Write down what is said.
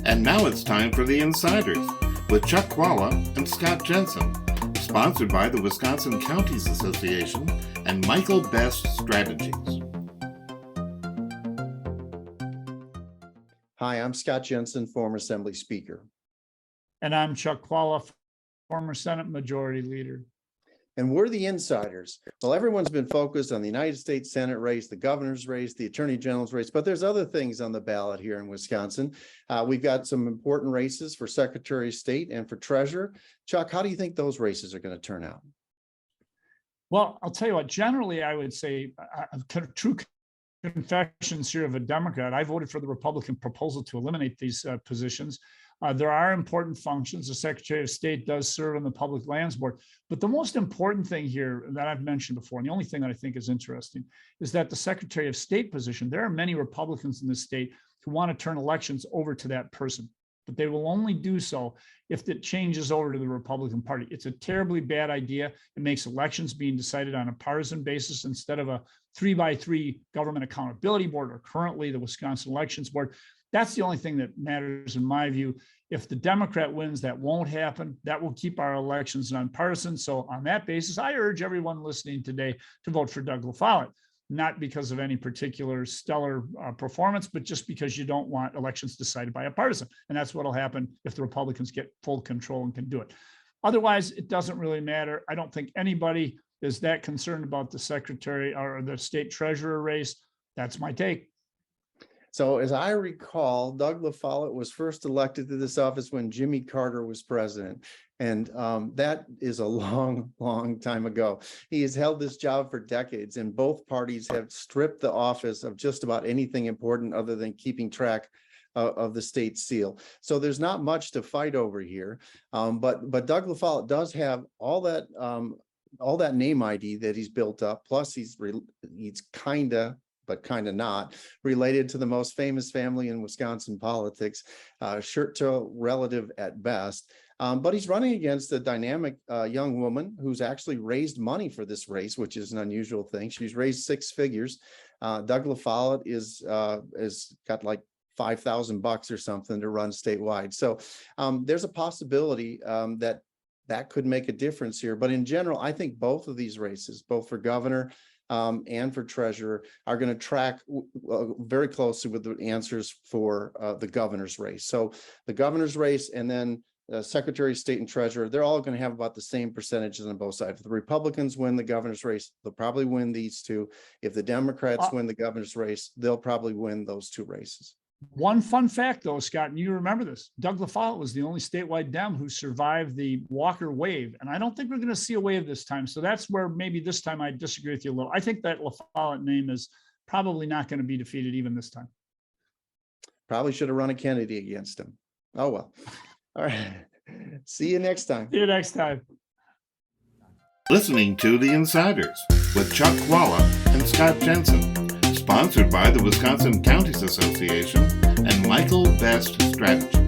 And now it's time for the Insiders with Chuck Chvala and Scott Jensen, sponsored by the Wisconsin Counties Association and Michael Best Strategies. Hi, I'm Scott Jensen, former Assembly Speaker. And I'm Chuck Chvala, former Senate Majority Leader. And we're the Insiders. Well, everyone's been focused on the United States Senate race, the governor's race, the attorney general's race, but there's other things on the ballot here in Wisconsin. We've got some important races for Secretary of State and for Treasurer. Chuck, how do you think those races are going to turn out? Well, I'll tell you what, generally, I would say true confessions here of a Democrat. I voted for the Republican proposal to eliminate these positions. There are important functions. The Secretary of State does serve on the Public Lands Board. But the most important thing here that I've mentioned before, and the only thing that I think is interesting, is that the Secretary of State position, there are many Republicans in the state who want to turn elections over to that person, but they will only do so if it changes over to the Republican Party. It's a terribly bad idea. It makes elections being decided on a partisan basis instead of a 3x3 government accountability board, or currently the Wisconsin Elections Board. That's the only thing that matters in my view. If the Democrat wins, that won't happen. That will keep our elections nonpartisan. So on that basis, I urge everyone listening today to vote for Doug LaFollette, not because of any particular stellar performance, but just because you don't want elections decided by a partisan. And that's what will happen if the Republicans get full control and can do it. Otherwise, it doesn't really matter. I don't think anybody is that concerned about the secretary or the state treasurer race. That's my take. So as I recall, Doug LaFollette was first elected to this office when Jimmy Carter was president. And that is a long, long time ago. He has held this job for decades, and both parties have stripped the office of just about anything important other than keeping track of the state seal. So there's not much to fight over here. But Doug LaFollette does have all that name ID that he's built up. Plus he's but kind of not related to the most famous family in Wisconsin politics, shirt-tail relative at best. But he's running against a dynamic young woman who's actually raised money for this race, which is an unusual thing. She's raised six figures. Doug LaFollette is got like $5,000 or something to run statewide. So there's a possibility that could make a difference here. But in general, I think both of these races, both for governor and for treasurer, are going to track very closely with the answers for the governor's race. So the governor's race and then Secretary of State and Treasurer, they're all going to have about the same percentages on both sides. If the Republicans win the governor's race, they'll probably win these two. If the Democrats win the governor's race, they'll probably win those two races. One fun fact, though, Scott, and you remember this, Doug LaFollette was the only statewide Dem who survived the Walker wave. And I don't think we're going to see a wave this time. So that's where maybe this time I disagree with you a little. I think that LaFollette name is probably not going to be defeated even this time. Probably should have run a Kennedy against him. Oh, well. All right. See you next time. See you next time. Listening to the Insiders with Chuck Chvala and Scott Jensen, sponsored by the Wisconsin Counties Association and Michael Best Strategies.